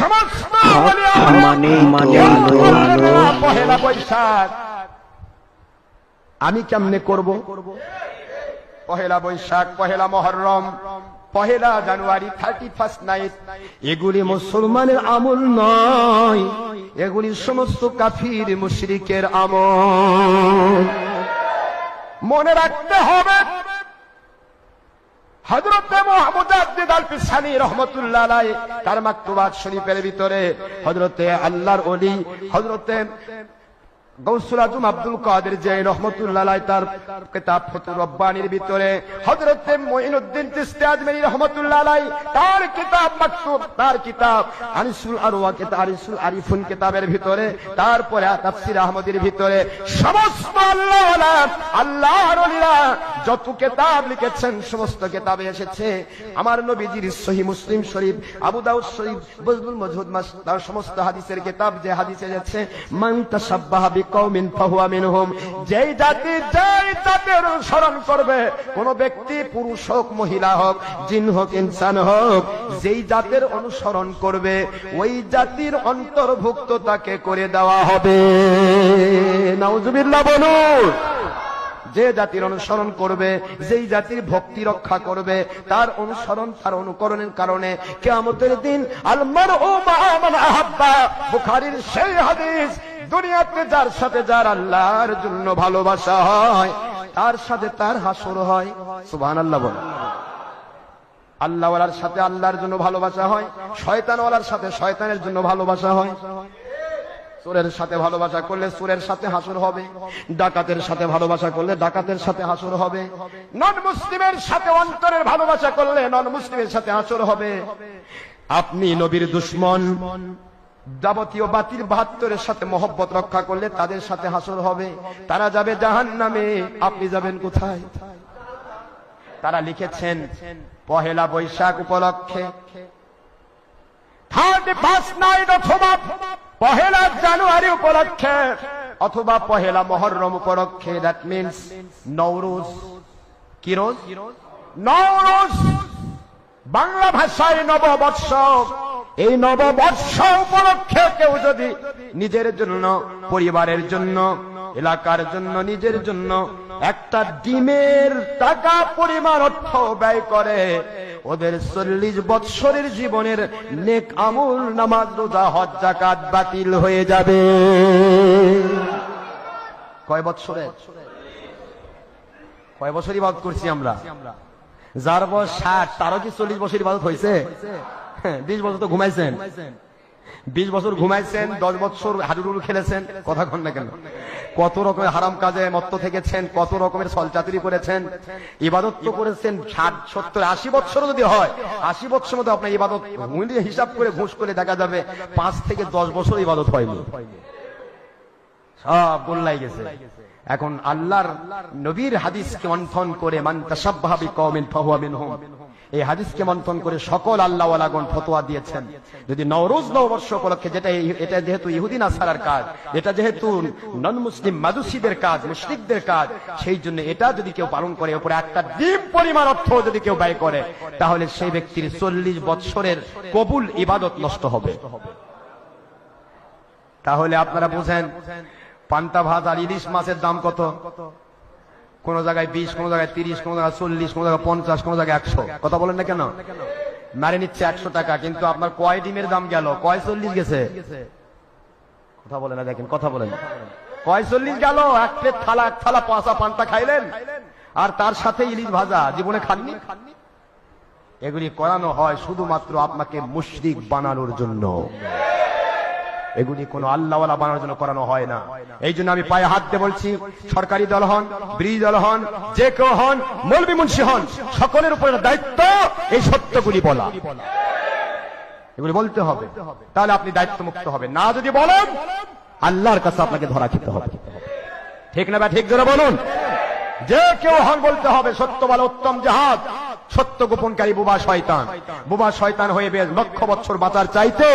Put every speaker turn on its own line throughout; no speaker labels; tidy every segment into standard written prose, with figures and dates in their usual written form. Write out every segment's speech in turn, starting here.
সমস্ত পহেলা বৈশাখ আমি কেমনে করব? পহেলা বৈশাখ, পহেলা মহরম, পহেলা জানুয়ারি, 31st নাইট, এগুলি মুসলমানের আমল নয়, এগুলি সমস্ত কাফির মুশরিকের আমল। মনে রাখতে হবে হযরতে মুজাদ্দিদ আল ফিসানি রাহমাতুল্লাহ আলাইহি তার মাকতুবাত শরীফের ভিতরে হযরতে আল্লাহর ওলি হযরতে গৌসুল আজম আব্দুল কাদের জিলানী রাহমাতুল্লাহ আলাইহি তার কিতাব ফুতুর রব্বানির ভিতরে হযরতে মুঈনুদ্দিন চিশতি আজমেরী রাহমাতুল্লাহ আলাইহি তার কিতাব মাকতুব, তার কিতাব আনিসুল আরওয়া কিতাব আনিসুল আরিফুন কিতাবের ভিতরে, তারপরে তাফসীর আহমদীর ভিতরে সমস্ত আল্লাহর ওলিরা যত কিতাব লিখেছেন সমস্ত কিতাবে এসেছে আমার নবীজির সহিহ মুসলিম শরীফ, আবু দাউদ শরীফ, বজলুল মজহুদ তার সমস্ত হাদিসের কিতাব যে হাদিসে এসেছে মান তাশাব্বাহা বিকওমিন ফাহুয়া মিনহুম, যেই জাতি যেই জাতির অনুসরণ করবে, কোন ব্যক্তি পুরুষ হোক মহিলা হোক জিন হোক ইনসান হোক, যেই জাতির অনুসরণ করবে ওই জাতির অন্তর্ভুক্ত তাকে করে দেওয়া হবে। নাউজুবিল্লাহ বলুন। যে জাতির অনুসরণ করবে, যেই জাতির ভক্তি রক্ষা করবে, তার অনুসরণ তার অনুকরণের কারণে কিয়ামতের দিন আল মারউ মা মান আহাব্বা, বুখারীর সেই হাদিস, দুনিয়াতে যার সাথে যার আল্লাহর জন্য ভালোবাসা হয় তার সাথে তার হাসর হয়। সুবহানাল্লাহ বলেন। আল্লাহওয়ালার সাথে আল্লাহর জন্য ভালোবাসা হয়, শয়তানওয়ালার সাথে শয়তানের জন্য ভালোবাসা হয়। চোরের সাথে ভালোবাসা করলে চোরের সাথে হাসর হবে, ডাকাতের সাথে ভালোবাসা করলে ডাকাতের সাথে হাসর হবে, নন মুসলিমের সাথে অন্তরের ভালোবাসা করলে নন মুসলিমের সাথে হাসর হবে। আপনি নবীর দুশমন যাবতীয় বাতিল 72-এর সাথে মহব্বত রক্ষা করলে তাদের সাথে হাসর হবে, তারা যাবে জাহান্নামে, আপনি যাবেন কোথায়? তারা লিখেছেন পহেলা বৈশাখ উপলক্ষে 31st নাইট অথবা পহেলা জানুয়ারি উপলক্ষে অথবা পহেলা মহররম উপলক্ষে, দ্যাট মিন্স নওরোজ, কি রোজ? নওরোজ, বাংলা ভাষায় নববর্ষ। এই নববর্ষ উপলক্ষে কেউ যদি নিজের জন্য, পরিবারের জন্য, এলাকার জন্য, নিজের জন্য একটা ডিমের টাকা পরিমাণ অর্থ ব্যয় করে, ওদের 40 বৎসরের জীবনের নেক আমল, নামাজ, রোজা, হজ, যাকাত বাতিল হয়ে যাবে। কয় বৎসরে? কয় বছর ইবাদত করছি আমরা? যার বয়স 60 তারও কি 40 বছর ইবাদত হয়েছে? 20 বছর তো ঘুমাইছেন, 20 বছর ঘুমাইছেন, 10 বছর হাডুডুডু খেলেছেন, কথা কন না কেন? কত রকমের হারাম কাজে মত্ত থেকেছেন, কত রকমের ছলচাতুরি করেছেন, ইবাদত তো করেছেন 60, 70, 80 বছর যদি হয়, 80 বছর মধ্যে আপনার ইবাদত হিসাব করে ঘুষ করে দেখা যাবে 5 থেকে 10 বছর ইবাদত হয়নি, সব গোল্লাই গেছে। এখন আল্লাহর নবীর হাদিসকে মন্থন করে মান তাশাব্বাহা বিকওমিন ফাহুয়া মিনহুম, এই হাদিসকে মন্থন করে সকল আল্লাহওয়ালাগণ ফতোয়া দিয়েছেন যদি নওরোজ নববর্ষ উপলক্ষে, এটা যেহেতু ইহুদি নাসারার কাজ, এটা যেহেতু নন মুসলিম মাজুসিদের কাজ, মুশরিকদের কাজ, সেই জন্য এটা যদি কেউ পালন করে, উপরে একটা ডিম পরিমাণ অর্থ যদি কেউ ব্যয় করে, তাহলে সেই ব্যক্তির 40 বৎসরের কবুল ইবাদত নষ্ট হবে। তাহলে আপনারা বুঝেন পান্তা ভাত আর ইলিশ মাছের দাম কত? কোন জায়গায় 20, কোন জায়গায় 30, কোন জায়গায় 40, কোন জায়গায় 50, কোন জায়গায় 100। কথা বলেন না কেন? মারে নিচ্ছে 100 টাকা, কিন্তু আপনার কয় ডিমের দাম গেল? কয় 40 গেছে? কথা বলেন না, দেখেন কথা বলেন, কয় 40 গেল? এক প্লেট থালা, এক থালা পাঁচা পান্তা খাইলেন, আর তার সাথে ইলিশ ভাজা, জীবনে খাননি। এগুলি করানো হয় শুধুমাত্র আপনাকে মুশরিক বানানোর জন্য, এগুলি কোন আল্লাহওয়ালা বানানোর জন্য করানো হয় না। এই জন্য আমি পায়ে হাত দিয়ে বলছি, সরকারি দল হন, বিরোধী দল হন, যে কেউ হন, মৌলবি মুন্সি হন, সকলের উপরে দায়িত্ব এই সত্যগুলি বলা, এগুলি বলতে হবে, তাহলে আপনি দায়িত্ব মুক্ত হবেন। না যদি বলেন, আল্লাহর কাছে আপনাকে ধরা খেতে হবে। ঠিক না? ঠিক জোরে বলুন। যে কেউ হন বলতে হবে সত্য বলা উত্তম জিহাদ। সত্য গোপনকারী বোবা শয়তান, বোবা শয়তান হয়ে লক্ষ বছর বাঁচার চাইতে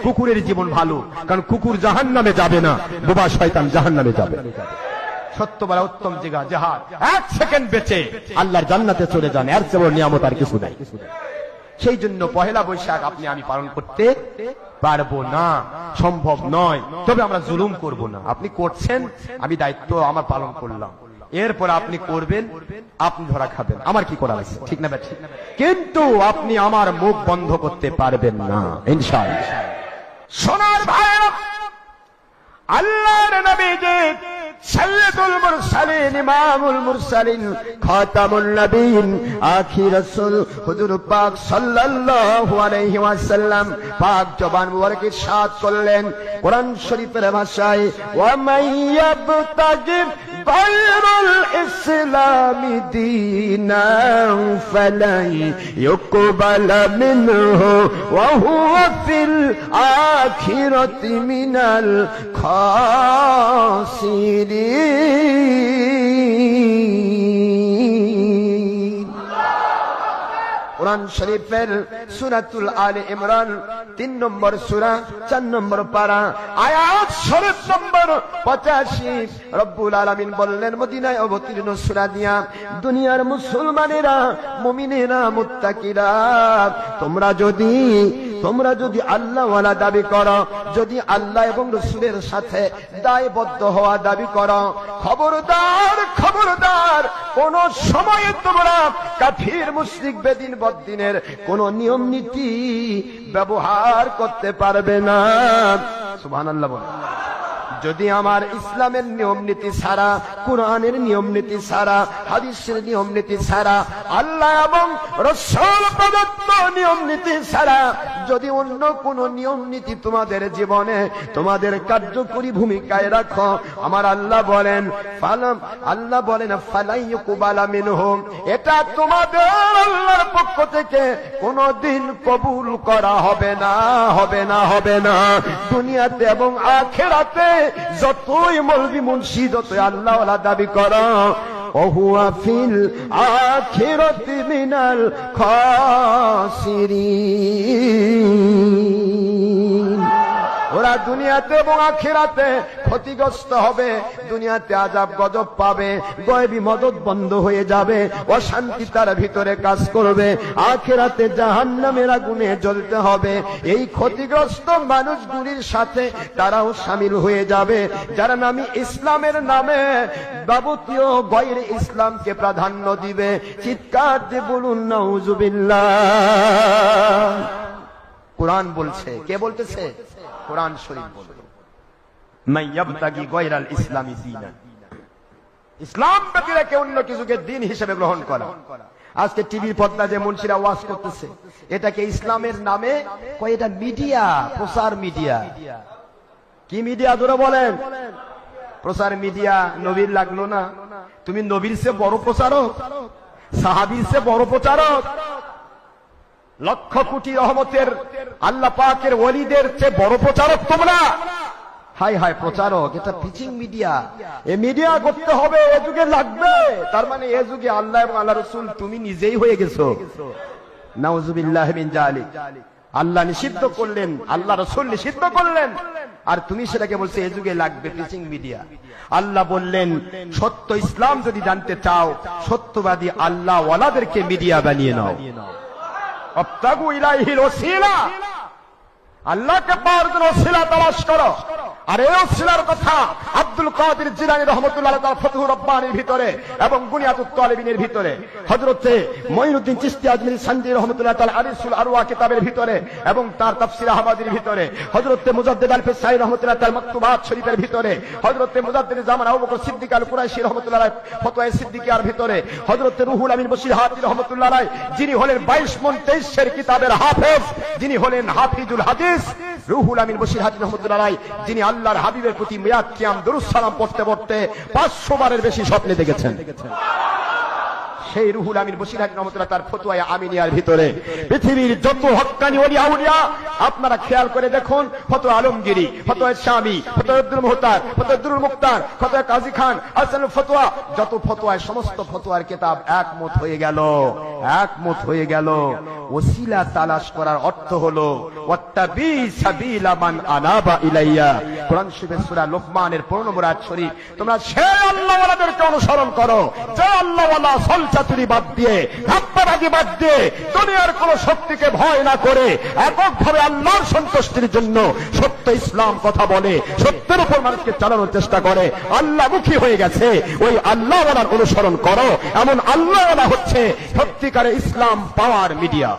কুকুরের জীবন ভালো, কারণ কুকুর জাহান্নামে যাবে না, বোবা শয়তান জাহান্নামে যাবে। সত্য বলা উত্তম জিহাদ। 1 সেকেন্ড বেঁচে আল্লাহর জান্নাতে চলে যান, এর চেয়ে বড় নিয়ামত আর কিছু নাই। সেই জন্য পহেলা বৈশাখ আপনি আমি পালন করতে পারবো না, সম্ভব নয়। তবে আমরা জুলুম করব না। আপনি করছেন, আমি দায়িত্ব আমার পালন করলাম, এরপর আপনি করবেন, আপনি ধরা খাবেন, আমার কি করা আছে, ঠিক না ভাই? কিন্তু আপনি আমার মুখ বন্ধ করতে পারবেন না ইনশাআল্লাহ। সোনার ভাইরা, আল্লাহর নবী যে সাইয়্যিদুল মুরসালিন, ইমামুল মুরসালিন, খাতামুন নবীন, আখির রাসূল হুজুর পাক সাল্লাল্লাহু আলাইহি ওয়াসাল্লাম পাক জবান মুবারক ইরশাদ করলেন কোরআন শরীফের ভাষায়, ওয়া মাইয়াবতাগি গায়রুল ইসলামি দীনান ফালাই ইউকবালা মিনহু ওয়া হুয়া ফিল আখিরাতি মিনাল কোরআন শরীফের সূরাতুল আলে ইমরান 3 নম্বর সূরা 4 নম্বর পারা আয়াত শরীফ নম্বর 85 রব্বুল আলামিন বললেন মদিনায় অবতীর্ণ সূরা দিয়া, দুনিয়ার মুসলমানেরা, মুমিনেরা, মুত্তাকিরা, তোমরা যদি আল্লাহ ওয়ালা দাবি করো, যদি আল্লাহ এবং রাসূলের সাথে দায়বদ্ধ হওয়া দাবি করো, খবরদার কোন সময় তোমরা কাফির মুশরিক বেদিন বদ্দিনের কোন নিয়ম নীতি ব্যবহার করতে পারবে না। সুবহানাল্লাহ বলেন। যদি আমার ইসলামের নিয়ম নীতি ছাড়া, কোরআনের নিয়ম নীতি ছাড়া, হাদিসের নিয়ম নীতি ছাড়া, আল্লাহ এবং রাসূল প্রদত্ত নিয়ম নীতি ছাড়া যদি অন্য কোন নিয়ম নীতি তোমাদের জীবনে, তোমাদের কার্যকরী ভূমিকায় রাখো, আমার আল্লাহ বলেন ফালাই ইউকবালা মিনহুম, এটা তোমাদের আল্লাহর পক্ষ থেকে কোনদিন কবুল করা হবে না। দুনিয়াতে এবং আখিরাতে যতই মৌলভী মুন্সি, যতই আল্লাহ ওয়ালা দাবি করো, ওহুয়া ফিল আখিরাতি মিনাল খাসিরিন, ওরা দুনিয়াতে এবং আখিরাতে ক্ষতিগ্রস্ত হবে, দুনিয়াতে আযাব গজব পাবে, গায়বী মদদ বন্ধ হয়ে যাবে, অশান্তি তার ভিতরে কাজ করবে, আখিরাতে জাহান্নামের আগুনে জ্বলতে হবে। এই ক্ষতিগ্রস্ত মানুষগুলির সাথে তারাও শামিল হয়ে যাবে, যারা নামি ইসলামের নামে যাবতীয় গায়রে ইসলামকে প্রাধান্য দিবে। চিৎকার দিয়ে বলুন নাউযুবিল্লাহ। কোরআন বলছে, কে বলতেছে? কোরআন শরীফ বলে, মাইয়াবতাগি গায়রাল ইসলামি দীনান, ইসলাম ব্যতীত কেউ অন্য কিছুকে দিন হিসেবে গ্রহণ করা। আজকে টিভির পর্দা যে মুন্সিরা ওয়াজ করতেছে, এটাকে ইসলামের নামে কয়, এটা মিডিয়া, প্রচার মিডিয়া। কি মিডিয়া ধরে বলেন? প্রচার মিডিয়া। নবীর লাগলো না? তুমি নবীর চেয়ে বড় প্রচারক, সাহাবীর চেয়ে বড় প্রচারক, লক্ষ কোটি রহমতের আল্লাহ পাকের ওলিদের চেয়ে বড় প্রচারক তোমরা। হাই হাই প্রচারক, এটা পিচিং মিডিয়া। এই মিডিয়া করতে হবে, এ যুগে লাগবে। তার মানে এ যুগে আল্লাহ এবং আল্লাহ রাসূল তুমি নিজেই হয়ে গেছো। নাউযুবিল্লাহ মিন যালিক। আল্লাহ নিষিদ্ধ করলেন, আল্লাহ রাসূল নিষিদ্ধ করলেন, আর তুমি সেটাকে বলছো এ যুগে লাগবে পিচিং মিডিয়া। আল্লাহ বললেন সত্য ইসলাম যদি জানতে চাও, সত্যবাদী আল্লাহ ওয়ালাদেরকে মিডিয়া বানিয়ে নাও। আবতাগু ইলাইহিল ওসিলা, আল্লাহকে পাওয়ার জন্য ওসিলা তালাশ করো। আর এই ওসিলার কথা আব্দুল কাদের জিলানী রাহমাতুল্লাহ আলাইহি তাআলা ফতহুর রব্বানির ভিতরে এবং বুনিয়াতুত তালিবিনের ভিতরে, হযরতে মুঈনুদ্দিন চিশতি আজমিরি সানজি রাহমাতুল্লাহ তাআলা আরিসুল আরওয়া কিতাবের ভিতরে এবং তার তাফসীর আহমদীর ভিতরে, হযরতে মুজাদ্দিদ আল ফিসাই রাহমাতুল্লাহ তাআলা মাকতুবাত শরীফের ভিতরে, হযরতে মুজাদ্দিদ জামান আবু বকর সিদ্দিক আল কুরাইশি রাহমাতুল্লাহ আলাইহি ফতোয়া সিদ্দিকিয়ার ভিতরে, হযরতে রুহুল আমিন বশির হাদি রাহমাতুল্লাহ আলাইহি, যিনি হলেন 22 মণ 23 কিতাবের হাফেজ, যিনি হলেন হাফিজুল হাদিস, রুহুল আমিন বশির হাদি রাহমাতুল্লাহ আলাইহি, যিনি আল্লাহর হাবিবের প্রতি মিয়াত কিয়াম দুরূদ সালাম পড়তে পড়তে 500 বারের বেশি স্বপ্নে দেখেছেন। সেই রুহুল আমিন বশির হাদি রাহমাতুল্লাহ তার ফতোয়া আমিনিয়ার ভিতরে পৃথিবীর যত হক্কানি ওলি আউলিয়া আপনারা খেয়াল করে দেখুন, ফতোয়া আলমগিরি, ফতোয়া শামী, ফতোয়া আব্দুল মুহতার, ফতোয়া আব্দুল মুখতার, ফতোয়া কাজী খান, আহসানুল ফতোয়া, যত ফতোয়ায় সমস্ত ফতোয়ার কিতাব একমত হয়ে গেল, একমত হয়ে গেল। ওসিলা তালাশ করার অর্থ হলো ওয়াত্তাবি সাবিলা মান আনাবা ইলাইয়া। কোরআন শরীফের সূরা লোকমানের 15 নম্বর আয়াত শরীফ, তোমরা সেই আল্লাহওয়ালাদেরকে অনুসরণ করো যে আল্লাহওয়ালা ছলচাতুরি বাদ দিয়ে, ধাপ্পাবাজি বাদ দিয়ে, দুনিয়ার কোন শক্তিকে ভয় না করে এককভাবে আল্লাহর সন্তুষ্টির জন্য সত্য ইসলাম কথা বলে, সত্যের উপর মানুষকে চালানোর চেষ্টা করে, আল্লাহমুখী হয়ে গেছে। ওই আল্লাহওয়ালার অনুসরণ করো। এমন আল্লাহওয়ালা হচ্ছে সত্যিকারে ইসলাম পাওয়ার মিডিয়া।